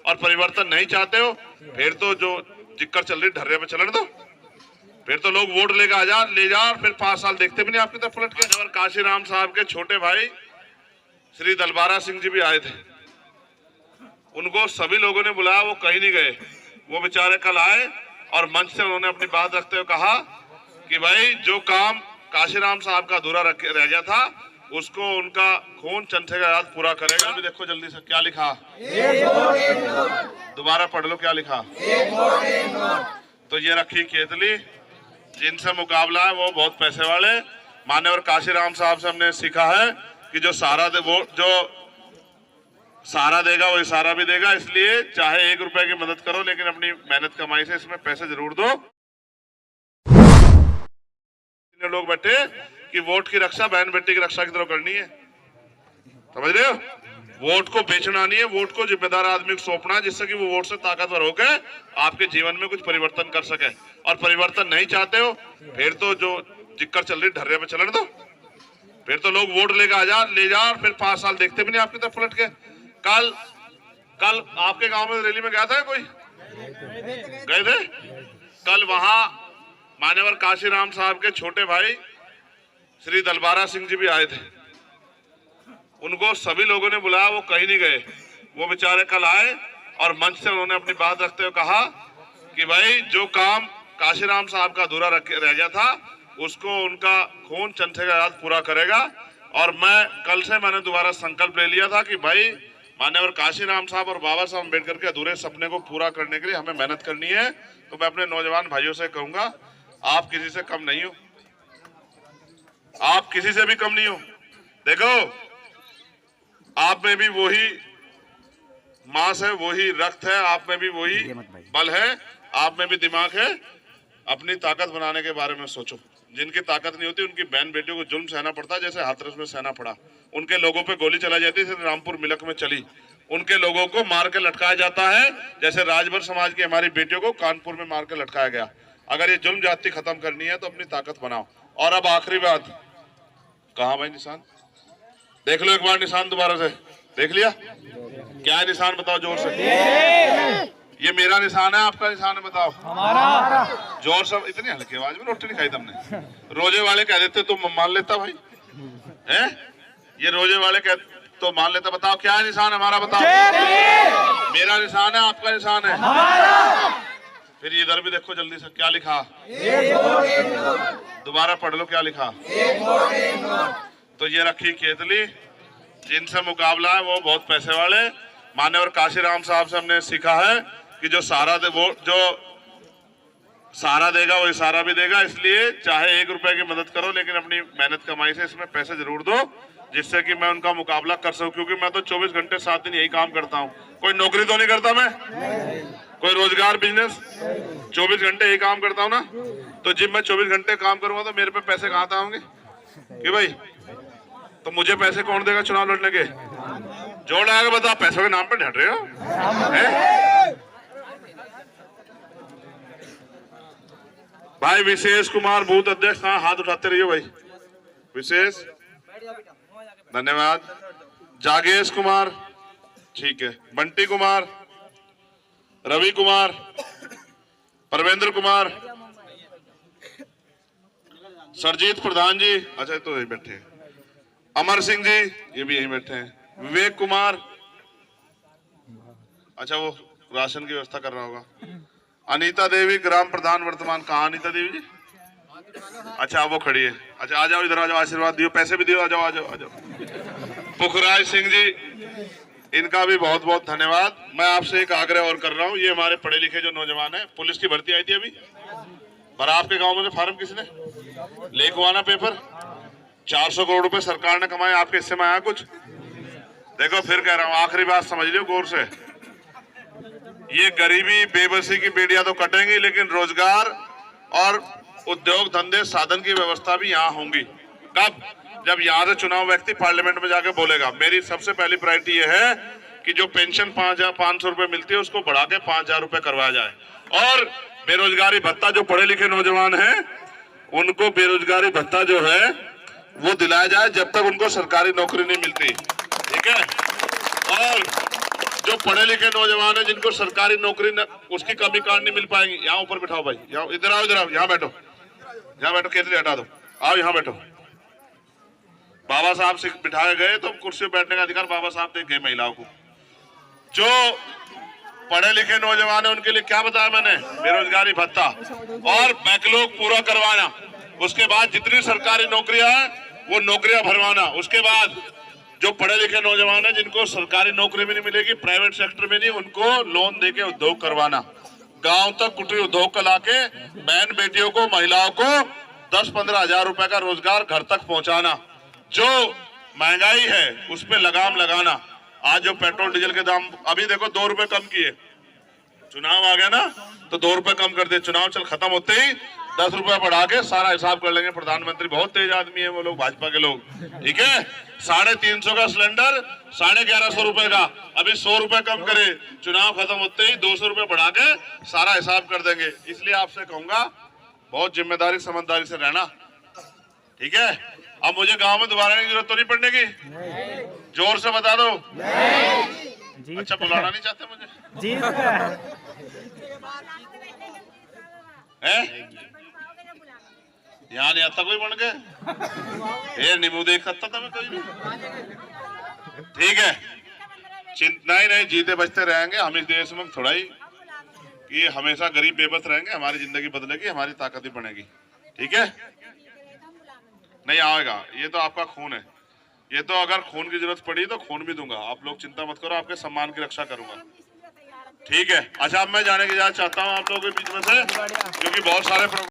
और परिवर्तन नहीं चाहते हो, फिर तो जो जिक्कर चल रही ढर्रे पे चलने दो। फिर तो लोग वोट ले जा और फिर 5 साल देखते भी नहीं आपकी तरफ पलट के। और काशीराम साहब के छोटे भाई श्री दलबारा सिंह जी भी आए थे, उनको सभी लोगों ने बुलाया, वो कहीं नहीं गए। वो बेचारे कल आए और मंच से उन्होंने अपनी बात रखते हुए कहा कि भाई जो काम काशीराम साहब का अधूरा रह गया था उसको उनका खून चंथे का याद पूरा करेगा। अभी देखो जल्दी से क्या लिखा, दोबारा पढ़ लो क्या लिखा। तो ये रखी केतली, जिनसे मुकाबला है वो बहुत पैसे वाले। मान्यवर काशीराम साहब से हमने सीखा है कि जो सहारा देगा वो इशारा भी देगा, इसलिए चाहे 1 रुपए की मदद करो लेकिन अपनी मेहनत कमाई से इसमें पैसे जरूर दो। लोग बैठे कि वोट की रक्षा बहन बेटी की रक्षा की तरह करनी है, समझ रहे हो? वोट को बेचना नहीं है, वोट को जिम्मेदार आदमी को सौंपना, जिससे कि वो वोट से ताकतवर होकर आपके जीवन में कुछ परिवर्तन कर सके। और परिवर्तन नहीं चाहते हो, फिर तो जो जिक्कर चल रही ढर्रे पे चलने दो। फिर तो लोग वोट ले जा और फिर 5 साल देखते भी नहीं आपकी तरफ पलट के। कल आपके गांव में रैली में गया था कोई? गए थे? कल वहां मान्यवर काशीराम साहब के छोटे भाई श्री दलबारा सिंह जी भी आए थे, उनको सभी लोगों ने बुलाया, वो कहीं नहीं गए। वो बेचारे कल आए और मंच से उन्होंने अपनी बात रखते हुए कहा कि भाई जो काम काशीराम साहब का अधूरा रह गया था उसको उनका खून चंथे का याद पूरा करेगा। और मैंने दोबारा संकल्प ले लिया था कि भाई मान्यवर काशीराम साहब और बाबा साहब अम्बेडकर के अधूरे सपने को पूरा करने के लिए हमें मेहनत करनी है। तो मैं अपने नौजवान भाइयों से कहूंगा, आप किसी से कम नहीं हो, आप किसी से भी कम नहीं हो। देखो, आप में भी वही मांस है, वही रक्त है, आप में भी वही बल है, आप में भी दिमाग है। अपनी ताकत बनाने के बारे में सोचो। जिनकी ताकत नहीं होती उनकी बहन बेटियों को जुल्म सहना पड़ता है, जैसे हाथरस में सहना पड़ा। उनके लोगों पे गोली चलाई जाती है, जैसे रामपुर मिलक में चली। उनके लोगों को मार के लटकाया जाता है, जैसे राजभर समाज की हमारी बेटियों को कानपुर में मार के लटकाया गया। अगर ये जुल्म जाति खत्म करनी है तो अपनी ताकत बनाओ। और अब आखिरी बात, कहा भाई निशान देख लो एक बार, निशान दोबारा से देख लिया? क्या है निशान बताओ जोर से। ये मेरा निशान है, आपका निशान है बताओ? हमारा। जोर से, इतनी हल्की आवाज में रोटी नहीं खाई तुमने? रोजे वाले कह देते तो मान लेता भाई, हैं? ये रोजे वाले कह तो मान लेता। बताओ क्या है निशान हमारा, बताओ? मेरा निशान है, आपका निशान है? हमारा। फिर इधर भी देखो जल्दी से क्या लिखा, दोबारा पढ़ लो क्या लिखा। तो ये रखी केतली, जिनसे मुकाबला है वो बहुत पैसे वाले। मान्यवर काशीराम साहब से हमने सीखा है कि जो सहारा देगा वो इशारा भी देगा, इसलिए चाहे 1 रुपए की मदद करो लेकिन अपनी मेहनत कमाई से इसमें पैसे जरूर दो, जिससे कि मैं उनका मुकाबला कर सकूं। क्योंकि मैं तो 24 घंटे 7 दिन यही काम करता हूं, कोई नौकरी तो नहीं करता मैं, कोई रोजगार बिजनेस, 24 घंटे यही काम करता हूं ना। तो जब मैं 24 घंटे काम करूंगा तो मेरे पे पैसे कहां से होंगे कि भाई? तो मुझे पैसे कौन देगा चुनाव लड़ने के? जोड़ आएगा बता, पैसों के नाम पे ढट रहे हो। भाई विशेष कुमार बूथ अध्यक्ष, हाँ हाथ उठाते रहिए भाई। विशेष, धन्यवाद। जागेश कुमार, ठीक है। बंटी कुमार, रवि कुमार, परवेंद्र कुमार, सरजीत प्रधान जी, अच्छा तो यही बैठे हैं। अमर सिंह जी, ये भी यही बैठे हैं। विवेक कुमार, अच्छा वो राशन की व्यवस्था कर रहा होगा। अनीता देवी, ग्राम प्रधान वर्तमान। कहाँ अनीता देवी जी? अच्छा वो खड़ी है। अच्छा आ जाओ इधर, आ जाओ, आशीर्वाद दियो, पैसे भी दियो, आ जाओ आ जाओ आ जाओ। पुखराज सिंह जी, इनका भी बहुत बहुत धन्यवाद। मैं आपसे एक आग्रह और कर रहा हूँ, ये हमारे पढ़े लिखे जो नौजवान है, पुलिस की भर्ती आई थी अभी, पर आपके गाँव में फार्म किसने लेको आना पेपर? 400 करोड़ रुपए सरकार ने कमाए, आपके हिस्से में आया कुछ? देखो फिर कह रहा हूँ, आखिरी बात समझ लियो गौर से। ये गरीबी बेबसी की बेड़ियां तो कटेंगी, लेकिन रोजगार और उद्योग धंधे साधन की व्यवस्था भी यहाँ होंगी। कब? जब यहाँ से चुनाव व्यक्ति पार्लियामेंट में जाके बोलेगा। मेरी सबसे पहली प्रायोरिटी ये है कि जो पेंशन 5,500 रुपए मिलती है उसको बढ़ा के 5,000 रुपए करवाया जाए, और बेरोजगारी भत्ता जो पढ़े लिखे नौजवान हैं उनको बेरोजगारी भत्ता जो है वो दिलाया जाए जब तक उनको सरकारी नौकरी नहीं मिलती, ठीक है? और जो पढ़े लिखे नौजवान है जिनको सरकारी नौकरी उसकी कमी काट नहीं मिल पाएंगी, यहाँ ऊपर बिठाओ भाई, यहाँ इधर आओ, इधर आओ, यहाँ बैठो, केतली हटा दो, आओ यहाँ बैठो। बाबा साहब से बिठाए गए तो कुर्सी पे बैठने का अधिकार बाबा साहब दे गए महिलाओं को। जो पढ़े लिखे नौजवान है उनके लिए क्या बताया मैंने, बेरोजगारी भत्ता और बैकलॉग पूरा करवाना। उसके बाद जितनी सरकारी नौकरियां हैं वो नौकरियां भरवाना। उसके बाद जो पढ़े लिखे नौजवान है जिनको सरकारी नौकरी भी नहीं मिलेगी, प्राइवेट सेक्टर में नहीं, उनको लोन देके उद्योग करवाना। गांव तक कुटीर उद्योग का लाके बहन बेटियों को, महिलाओं को 10-15 हजार रुपए का रोजगार घर तक पहुंचाना। जो महंगाई है उस पर लगाम लगाना। आज जो पेट्रोल डीजल के दाम अभी देखो 2 रुपए कम किए, चुनाव आ गया ना तो 2 रुपए कम कर दिए। चुनाव चल खत्म होते ही 10 रुपए बढ़ा के सारा हिसाब कर लेंगे। प्रधानमंत्री बहुत तेज आदमी है वो लोग, भाजपा के लोग, ठीक है। 350 का सिलेंडर 1150 रुपए का, अभी 100 रुपए कम करे, चुनाव खत्म होते ही 200 रुपए बढ़ा के सारा हिसाब कर देंगे। इसलिए आपसे कहूंगा बहुत जिम्मेदारी समझदारी से रहना, ठीक है। अब मुझे गांव में दोबारा की जरूरत तो नहीं पड़ने की, जोर से बता दो। अच्छा बुलाना नहीं चाहते मुझे जी है? यहाँ नहीं आता कोई बन के, ये नींबू देख सकता था मैं कोई भी, ठीक है। नहीं जीते बचते रहेंगे हम इस देश में, थोड़ा ही कि हमेशा गरीब बेबस रहेंगे, हमारी जिंदगी बदलेगी, हमारी ताकत ही बढ़ेगी, ठीक है। नहीं आएगा, ये तो आपका खून है, ये तो अगर खून की जरूरत पड़ी तो खून भी दूंगा, आप लोग चिंता मत करो, आपके सम्मान की रक्षा करूंगा, ठीक है। अच्छा अब मैं जाने की इजाजत चाहता हूँ आप लोगों के बीच में से, क्योंकि बहुत सारे